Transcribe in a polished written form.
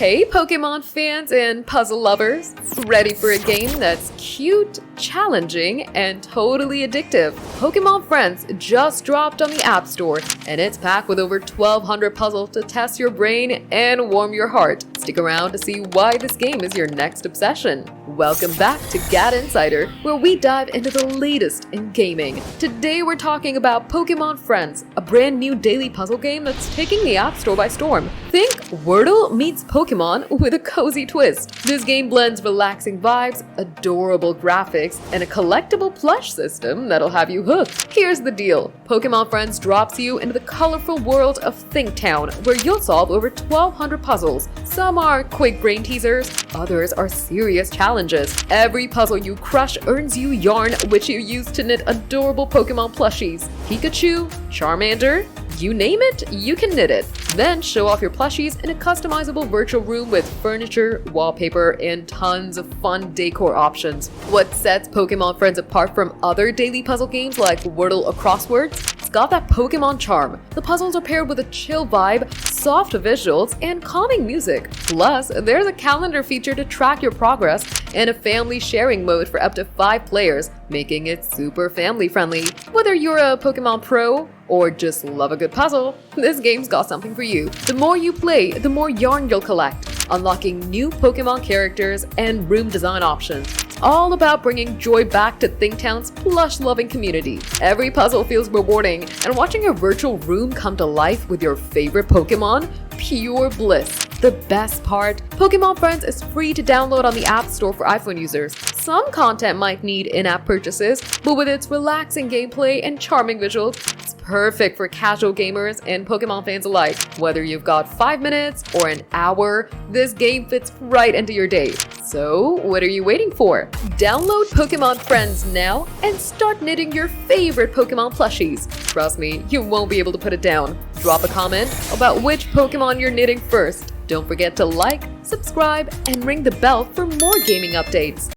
Hey Pokemon fans and puzzle lovers! Ready for a game that's cute, challenging, and totally addictive? Pokémon Friends just dropped on the App Store, and it's packed with over 1,200 puzzles to test your brain and warm your heart. Stick around to see why this game is your next obsession. Welcome back to GadInsider, where we dive into the latest in gaming. Today we're talking about Pokémon Friends, a brand new daily puzzle game that's taking the App Store by storm. Think Wordle meets Pokémon with a cozy twist. This game blends relaxing vibes, adorable graphics, and a collectible plush system that'll have you hooked. Here's the deal. Pokémon Friends drops you into the colorful world of Think Town, where you'll solve over 1,200 puzzles. Some are quick brain teasers, others are serious challenges. Every puzzle you crush earns you yarn, which you use to knit adorable Pokémon plushies. Pikachu, Charmander, you name it, you can knit it. Then show off your plushies in a customizable virtual room with furniture, wallpaper, and tons of fun decor options. What sets Pokémon Friends apart from other daily puzzle games like Wordle or Crosswords? It's got that Pokémon charm. The puzzles are paired with a chill vibe, soft visuals, and calming music. Plus, there's a calendar feature to track your progress and a family sharing mode for up to 5 players, making it super family friendly. Whether you're a Pokemon pro or just love a good puzzle, this game's got something for you. The more you play, the more yarn you'll collect, unlocking new Pokemon characters and room design options. All about bringing joy back to Thinktown's plush-loving community. Every puzzle feels rewarding, and watching your virtual room come to life with your favorite Pokemon, pure bliss. The best part, Pokémon Friends is free to download on the App Store for iPhone users. Some content might need in-app purchases, but with its relaxing gameplay and charming visuals, it's perfect for casual gamers and Pokemon fans alike. Whether you've got 5 minutes or an hour, this game fits right into your day. So, what are you waiting for? Download Pokémon Friends now and start knitting your favorite Pokémon plushies. Trust me, you won't be able to put it down. Drop a comment about which Pokémon you're knitting first. Don't forget to like, subscribe, and ring the bell for more gaming updates.